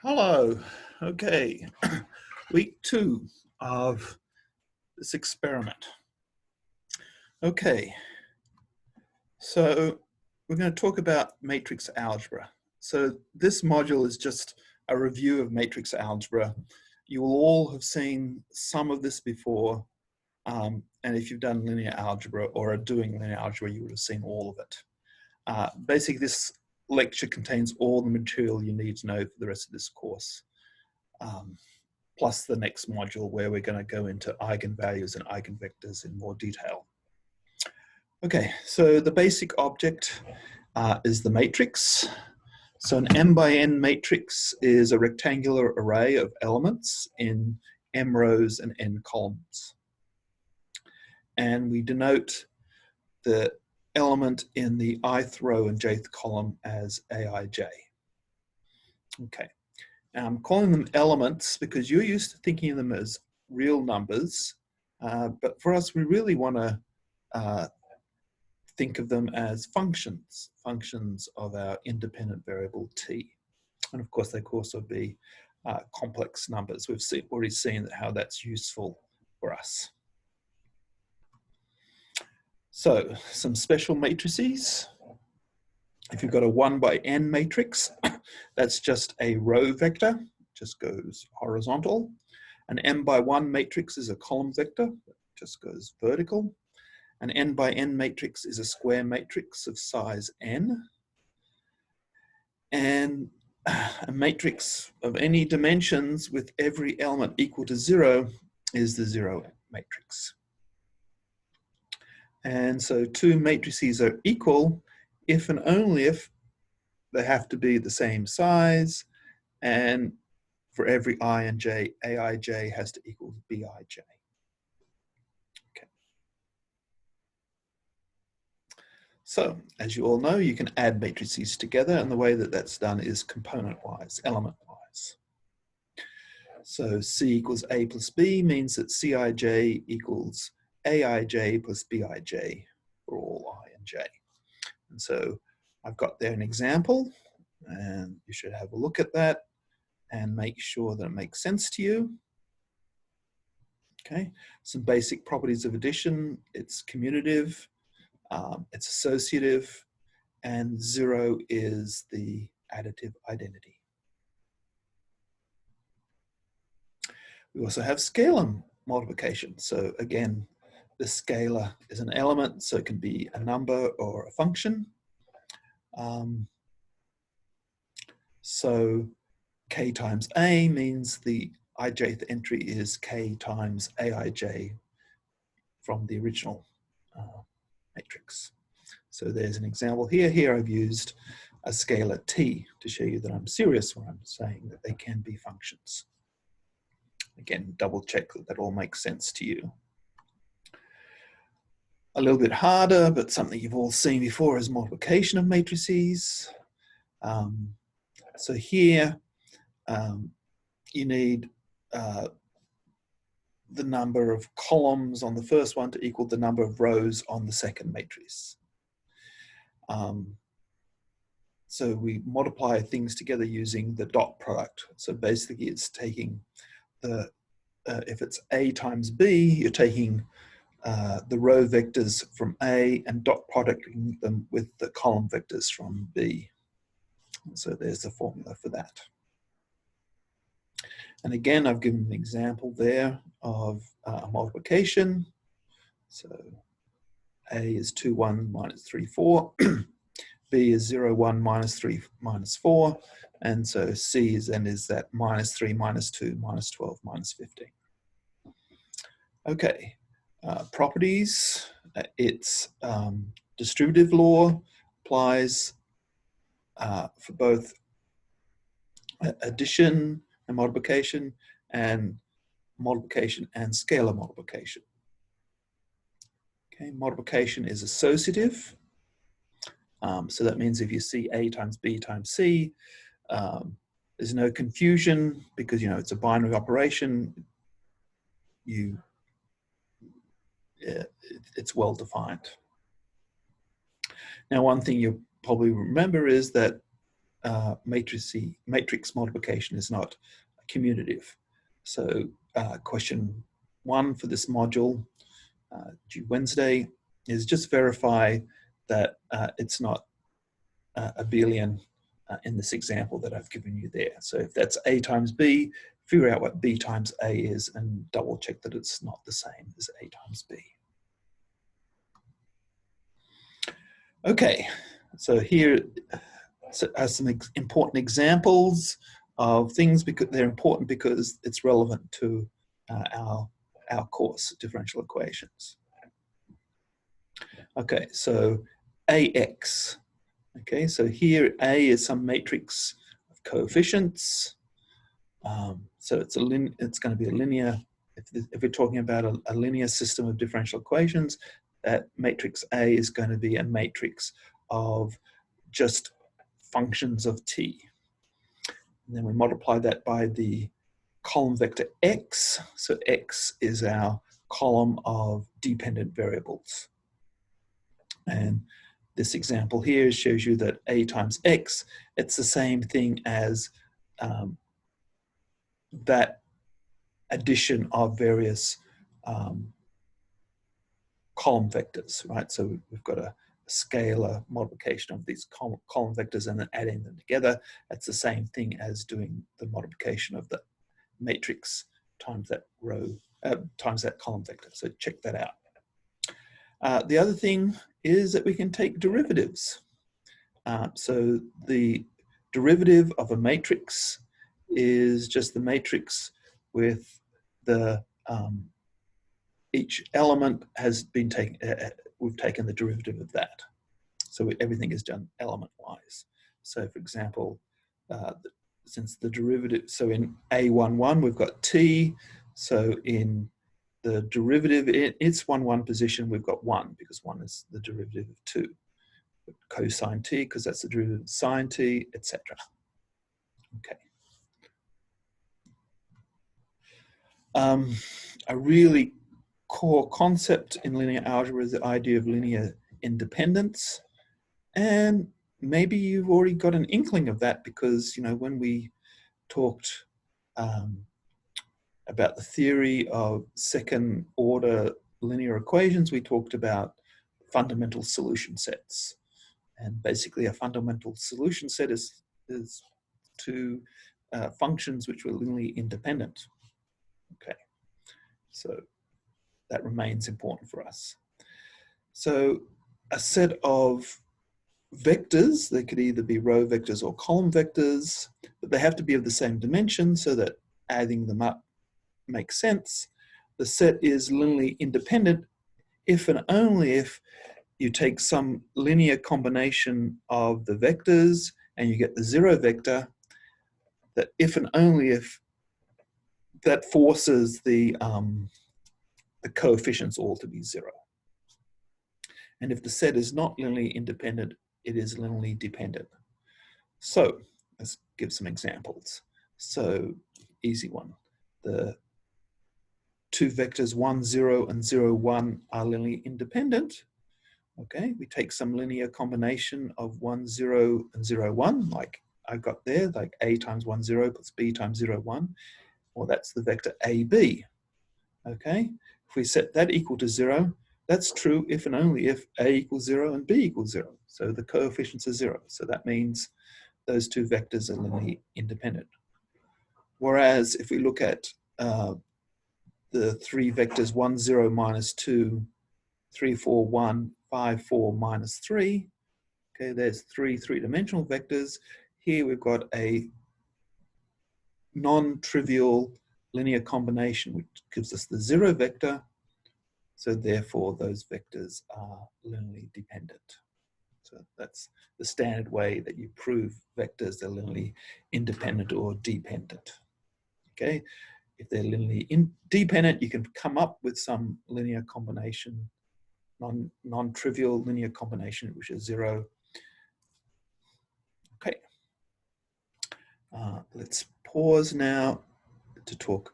Hello. Okay. Week 2 of this experiment. Okay. So we're going to talk about matrix algebra. So this module is just a review of matrix algebra. You will all have seen some of this before. And if you've done linear algebra or are doing linear algebra, you would have seen all of it. Basically, this lecture contains all the material you need to know for the rest of this course. Plus the next module where we're going to go into eigenvalues and eigenvectors in more detail. Okay, so the basic object is the matrix. So an m by n matrix is a rectangular array of elements in m rows and n columns. And we denote the element in the ith row and jth column as aij. Okay. I'm calling them elements because you're used to thinking of them as real numbers, but for us, we really want to think of them as functions of our independent variable t. And of course, they could also be complex numbers. We've already seen how that's useful for us. So, some special matrices. If you've got a 1 by n matrix, that's just a row vector, just goes horizontal. An m by 1 matrix is a column vector, just goes vertical. An n by n matrix is a square matrix of size n. And a matrix of any dimensions with every element equal to 0 is the 0 matrix. And so two matrices are equal if and only if they have to be the same size, and for every I and j, aij has to equal bij. Okay. So, as you all know, you can add matrices together, and the way that that's done is component-wise, element-wise. So C equals A plus B means that Cij equals Aij plus Bij for all I and j. And so I've got there an example, and you should have a look at that and make sure that it makes sense to you. Okay, some basic properties of addition. It's commutative, it's associative, and 0 is the additive identity. We also have scalar multiplication. So again, the scalar is an element, so it can be a number or a function. So k times a means the ijth entry is k times aij from the original matrix. So there's an example here. Here I've used a scalar t to show you that I'm serious when I'm saying that they can be functions. Again, double check that that all makes sense to you. A little bit harder, but something you've all seen before is multiplication of matrices. So here you need the number of columns on the first one to equal the number of rows on the second matrix. So we multiply things together using the dot product. So basically it's taking the, if it's A times B, you're taking the row vectors from A and dot producting them with the column vectors from B. So there's the formula for that. And again, I've given an example there of multiplication. So A is 2, 1, minus 3, 4. B is 0, 1, minus 3, minus 4. And so C is that minus 3, minus 2, minus 12, minus 15. Okay, properties. It's distributive law applies for both addition and multiplication and scalar multiplication. Okay, multiplication is associative. So that means if you see A times B times C, there's no confusion because it's a binary operation. It's well defined. Now, one thing you'll probably remember is that matrix multiplication is not commutative. So question 1 for this module, due Wednesday, is just verify that it's not abelian in this example that I've given you there. So if that's A times B, figure out what B times A is and double check that it's not the same as A times B. Okay, so here are some important examples of things, because they're important because it's relevant to our course, differential equations. Okay, so AX. Okay, so here A is some matrix of coefficients. So it's going to be a linear. If we're talking about a linear system of differential equations, that matrix A is going to be a matrix of just functions of t. And then we multiply that by the column vector x. So x is our column of dependent variables. And this example here shows you that A times X, it's the same thing as that addition of various column vectors, right? So we've got a scalar multiplication of these column vectors and then adding them together. That's the same thing as doing the multiplication of the matrix times that row, times that column vector. So check that out. The other thing is that we can take derivatives. So the derivative of a matrix is just the matrix with the each element has been taken. We've taken the derivative of that. So everything is done element-wise. So, for example, since the derivative, so in A11 we've got t. So in the derivative, its 1 position, we've got 1 because 1 is the derivative of 2. Cosine t because that's the derivative of sine t, etc. Okay. A really core concept in linear algebra is the idea of linear independence, and maybe you've already got an inkling of that because, you know, when we talked about the theory of second order linear equations, we talked about fundamental solution sets. And basically a fundamental solution set is two functions which were linearly independent. Okay, so that remains important for us. So a set of vectors, they could either be row vectors or column vectors, but they have to be of the same dimension so that adding them up makes sense. The set is linearly independent if and only if you take some linear combination of the vectors and you get the zero vector, that if and only if that forces the coefficients all to be 0. And if the set is not linearly independent, it is linearly dependent. So let's give some examples. So easy one. The two vectors 1, 0 and 0, 1 are linearly independent. Okay, we take some linear combination of 1, 0 and 0, 1, like I got there, like A times 1, 0 plus B times 0, 1. Well, that's the vector AB. Okay, if we set that equal to 0, that's true if and only if A equals 0 and B equals 0. So the coefficients are 0. So that means those two vectors are linearly independent. Whereas if we look at the three vectors 1, 0, minus 2, 3, 4, 1, 5, 4, minus 3. Okay, there's three three-dimensional vectors. Here we've got a non-trivial linear combination which gives us the 0 vector. So therefore those vectors are linearly dependent. So that's the standard way that you prove vectors are linearly independent or dependent. Okay, if they're linearly independent, you can come up with some linear combination, non-trivial linear combination, which is 0. Okay, let's pause now to talk